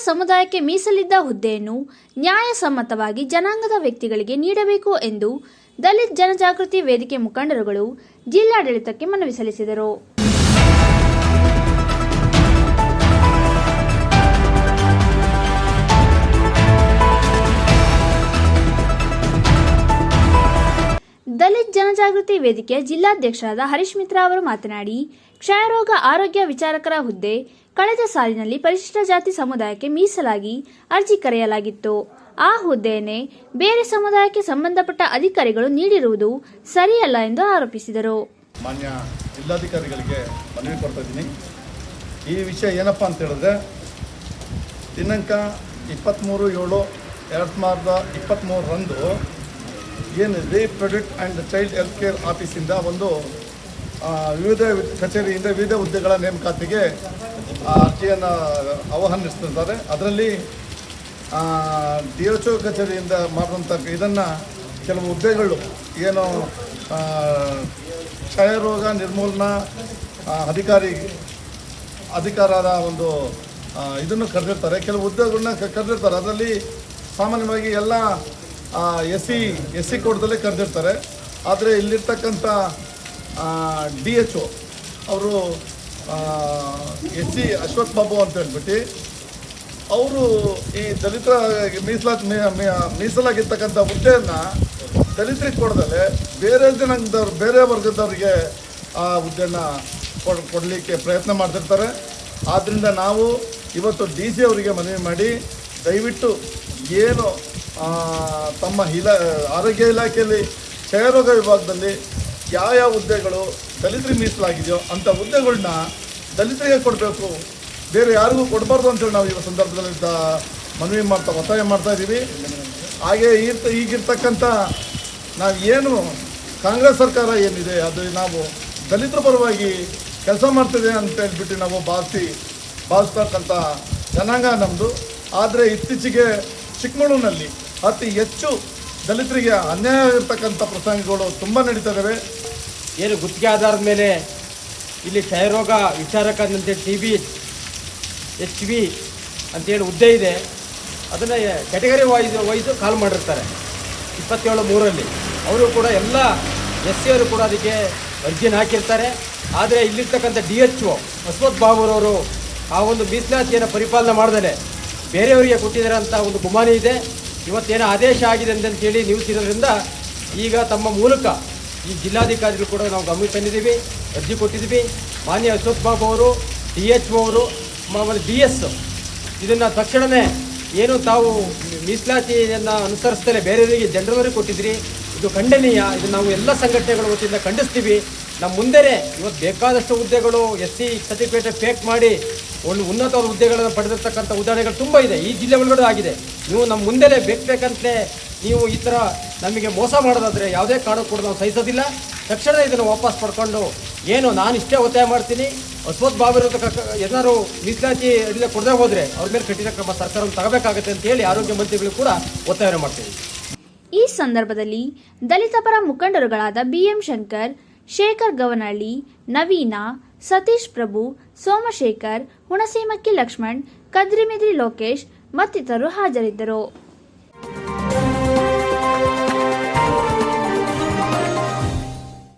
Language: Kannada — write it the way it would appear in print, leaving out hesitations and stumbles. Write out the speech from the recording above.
ಸಮುದಾಯಕ್ಕೆ ಮೀಸಲಿದ್ದ ಹುದ್ದೆಯನ್ನು ನ್ಯಾಯಸಮ್ಮತವಾಗಿ ಜನಾಂಗದ ವ್ಯಕ್ತಿಗಳಿಗೆ ನೀಡಬೇಕು ಎಂದು ದಲಿತ ಜನಜಾಗೃತಿ ವೇದಿಕೆ ಮುಖಂಡರುಗಳು ಜಿಲ್ಲಾಡಳಿತಕ್ಕೆ ಮನವಿ ಸಲ್ಲಿಸಿದರು. ದಲಿತ ಜನಜಾಗೃತಿ ವೇದಿಕೆಯ ಜಿಲ್ಲಾಧ್ಯಕ್ಷರಾದ ಹರೀಶ್ ಮಿತ್ರಾ ಅವರು ಮಾತನಾಡಿ, ಕ್ಷಯರೋಗ ಆರೋಗ್ಯ ವಿಚಾರಕರ ಹುದ್ದೆ ಕಳೆದ ಸಾಲಿನಲ್ಲಿ ಪರಿಶಿಷ್ಟ ಜಾತಿ ಸಮುದಾಯಕ್ಕೆ ಮೀಸಲಾಗಿ ಅರ್ಜಿ ಕರೆಯಲಾಗಿತ್ತು. ಆ ಹುದ್ದೆಯನ್ನೇ ಬೇರೆ ಸಮುದಾಯಕ್ಕೆ ಸಂಬಂಧಪಟ್ಟ ಅಧಿಕಾರಿಗಳು ನೀಡಿರುವುದು ಸರಿಯಲ್ಲ ಎಂದು ಆರೋಪಿಸಿದರು. ಮಾನ್ಯ ಜಿಲ್ಲಾಧಿಕಾರಿಗಳಿಗೆ ಮನವಿ ಕೊಡ್ತಾ ಇದ್ದೀನಿ. ಈ ವಿಷಯ ಏನಪ್ಪ ಅಂತ ಹೇಳಿದ್ರೆ, ದಿನಾಂಕ 23/7/2023ರಂದು ಏನು ರೀಪ್ರೊಡ್ಯೂಕ್ಟ್ ಆ್ಯಂಡ್ ಚೈಲ್ಡ್ ಹೆಲ್ತ್ ಕೇರ್ ಆಫೀಸಿಂದ ಒಂದು ವಿವಿಧ ಕಚೇರಿಯಿಂದ ವಿವಿಧ ಹುದ್ದೆಗಳ ನೇಮಕಾತಿಗೆ ಅರ್ಜಿಯನ್ನು ಆಹ್ವಾನಿಸ್ತಿದ್ದಾರೆ. ಅದರಲ್ಲಿ DHO ಕಚೇರಿಯಿಂದ ಮಾಡಿದಂಥ ಇದನ್ನು ಕೆಲವು ಹುದ್ದೆಗಳು ಏನು ಕ್ಷಯರೋಗ ನಿರ್ಮೂಲನಾ ಅಧಿಕಾರದ ಒಂದು ಇದನ್ನು ಕರೆದಿರ್ತಾರೆ. ಕೆಲವು ಹುದ್ದೆಗಳನ್ನ ಕರೆದಿರ್ತಾರೆ. ಅದರಲ್ಲಿ ಸಾಮಾನ್ಯವಾಗಿ ಎಲ್ಲ ಎಸ್ ಸಿ ಕೋಡ್ದಲ್ಲೇ ಕರೆದಿರ್ತಾರೆ. ಆದರೆ ಇಲ್ಲಿರ್ತಕ್ಕಂಥ DHO ಅವರು SC ಅಶ್ವಥ್ ಬಾಬು ಅಂತ ಹೇಳ್ಬಿಟ್ಟು ಅವರು ಈ ದಲಿತರ ಮೀಸಲಾಗಿರ್ತಕ್ಕಂಥ ಹುದ್ದೆಯನ್ನು ದಲಿತರಿಗೆ ಕೊಡದಲ್ಲೇ ಬೇರೆ ಜನಾಂಗದವ್ರು ಬೇರೆ ವರ್ಗದವ್ರಿಗೆ ಆ ಹುದ್ದೆಯನ್ನು ಕೊಡಲಿಕ್ಕೆ ಪ್ರಯತ್ನ ಮಾಡ್ತಿರ್ತಾರೆ. ಆದ್ದರಿಂದ ನಾವು ಇವತ್ತು DC ಅವರಿಗೆ ಮನವಿ ಮಾಡಿ, ದಯವಿಟ್ಟು ಏನು ತಮ್ಮ ಆರೋಗ್ಯ ಇಲಾಖೆಯಲ್ಲಿ ಕ್ಷಯರೋಗ ವಿಭಾಗದಲ್ಲಿ ಯಾವ ಹುದ್ದೆಗಳು ದಲಿತರಿಗೆ ಮೀಸಲಾಗಿದೆಯೋ ಅಂಥ ಹುದ್ದೆಗಳನ್ನ ದಲಿತರಿಗೆ ಕೊಡಬೇಕು, ಬೇರೆ ಯಾರಿಗೂ ಕೊಡಬಾರ್ದು ಅಂತೇಳಿ ನಾವು ಈ ಸಂದರ್ಭದಲ್ಲಿ ಮನವಿ ಒತ್ತಾಯ ಮಾಡ್ತಾ ಇದ್ದೀವಿ. ಹಾಗೆ ಈಗಿರ್ತಕ್ಕಂಥ ನಾವು ಏನು ಕಾಂಗ್ರೆಸ್ ಸರ್ಕಾರ ಏನಿದೆ ಅದು ನಾವು ದಲಿತರ ಪರವಾಗಿ ಕೆಲಸ ಮಾಡ್ತಿದೆ ಅಂತ ಹೇಳ್ಬಿಟ್ಟು ನಾವು ಭಾವಿಸ್ತಕ್ಕಂಥ ಜನಾಂಗ ನಮ್ಮದು. ಆದರೆ ಇತ್ತೀಚೆಗೆ ಚಿಕ್ಕಮಗಳೂರಿನಲ್ಲಿ ಅತಿ ಹೆಚ್ಚು ದಲಿತರಿಗೆ ಅನ್ಯಾಯ ಆಗಿರ್ತಕ್ಕಂಥ ಪ್ರಸಂಗಗಳು ತುಂಬ ನಡೀತಾ ಇದ್ದಾವೆ. ಏನು ಗುತ್ತಿಗೆ ಆಧಾರದ ಮೇಲೆ ಇಲ್ಲಿ ಕ್ಷಯರೋಗ ವಿಚಾರಕಂತೆ TB HB ಅಂತೇಳಿ ಹುದ್ದೆ ಇದೆ. ಅದನ್ನು ಕ್ಯಾಟಗರಿ ವೈಸು ಕಾಲ್ ಮಾಡಿರ್ತಾರೆ 27/3ರಲ್ಲಿ. ಅವರು ಕೂಡ ಎಲ್ಲ SC ಅವರು ಕೂಡ ಅದಕ್ಕೆ ಅರ್ಜಿಯನ್ನು ಹಾಕಿರ್ತಾರೆ. ಆದರೆ ಇಲ್ಲಿರ್ತಕ್ಕಂಥ DHO ಅಶ್ವಥ್ ಬಾಬುರವರು ಆ ಒಂದು ಮೀಸಲಾತಿಯನ್ನು ಪರಿಪಾಲನೆ ಮಾಡ್ದೇ ಬೇರೆಯವರಿಗೆ ಕೊಟ್ಟಿದ್ದಾರೆ ಅಂತ ಒಂದು ಗುಮಾನಿ ಇದೆ. ಇವತ್ತೇನೋ ಆದೇಶ ಆಗಿದೆ ಅಂತೇಳಿ ನ್ಯೂಸ್ ಇರೋದ್ರಿಂದ ಈಗ ತಮ್ಮ ಮೂಲಕ ಈ ಜಿಲ್ಲಾಧಿಕಾರಿಗಳು ಕೂಡ ನಾವು ಗಮನಕ್ಕೆ ತಂದಿದ್ದೀವಿ, ಅರ್ಜಿ ಕೊಟ್ಟಿದ್ದೀವಿ. ಮಾನ್ಯ ಅಶ್ವಥ್ ಬಾಬು ಅವರು, DHO ಅವರು, ಆಮೇಲೆ DS ಇದನ್ನು ತಕ್ಷಣವೇ ಏನು ತಾವು ಮೀಸಲಾತಿಯನ್ನು ಅನುಸರಿಸ್ತಲೇ ಬೇರೆಯವರಿಗೆ ಜನರವರಿಗೆ ಕೊಟ್ಟಿದ್ರಿ, ಇದು ಖಂಡನೀಯ. ಇದು ನಾವು ಎಲ್ಲ ಸಂಘಟನೆಗಳ ವತಿಯಿಂದ ಖಂಡಿಸ್ತೀವಿ. ನಮ್ಮ ಮುಂದೆನೇ ಇವತ್ತು ಬೇಕಾದಷ್ಟು ಹುದ್ದೆಗಳು SC ಸರ್ಟಿಫಿಕೇಟ್ ಫೇಕ್ ಮಾಡಿ ಒಂದು ಉನ್ನತ ಹುದ್ದೆಗಳನ್ನು ಪಡೆದಿರ್ತಕ್ಕಂಥ ಉದಾಹರಣೆಗಳು ತುಂಬ ಇದೆ. ಈ ಜಿಲ್ಲೆ ಒಳಗಡೆ ಆಗಿದೆ. ನೀವು ನಮ್ಮ ಮುಂದೆನೇ ಬೇಕಂತಲೇ ನೀವು ಈ ಥರ ನಮಗೆ ಮೋಸ ಮಾಡೋದಾದರೆ ಯಾವುದೇ ಕಾರಣಕ್ಕೂ ಕೂಡ ನಾವು ಸಹಿಸೋದಿಲ್ಲ. ತಕ್ಷಣ ಇದನ್ನು ವಾಪಸ್ ಪಡ್ಕೊಂಡು ಏನು ನಾನು ಇಷ್ಟೇ ಒತ್ತಾಯ ಮಾಡ್ತೀನಿ, ಅಶ್ವಥ್ ಬಾಬು ಏನಾದ್ರು ಮೀಸಲಾತಿ ಅಡಿಲ್ಲ ಕೊಡದೆ ಹೋದರೆ ಅವ್ರ ಮೇಲೆ ಕಠಿಣ ಕ್ರಮ ಸರ್ಕಾರವನ್ನು ತಗೋಬೇಕಾಗುತ್ತೆ ಅಂತ ಹೇಳಿ ಆರೋಗ್ಯ ಮಂತ್ರಿಗಳು ಕೂಡ ಒತ್ತಾಯ ಮಾಡ್ತೀವಿ. ಈ ಸಂದರ್ಭದಲ್ಲಿ ದಲಿತ ಪರ ಮುಖಂಡರುಗಳಾದ BM ಶಂಕರ್, ಶೇಖರ್ ಗವನಹಳ್ಳಿ, ನವೀನಾ, ಸತೀಶ್ ಪ್ರಭು, ಸೋಮಶೇಖರ್, ಹುಣಸೇಮಕ್ಕಿ ಲಕ್ಷ್ಮಣ್, ಕದ್ರಿಮಿದ್ರಿ ಲೋಕೇಶ್ ಮತ್ತಿತರರು ಹಾಜರಿದ್ದರು.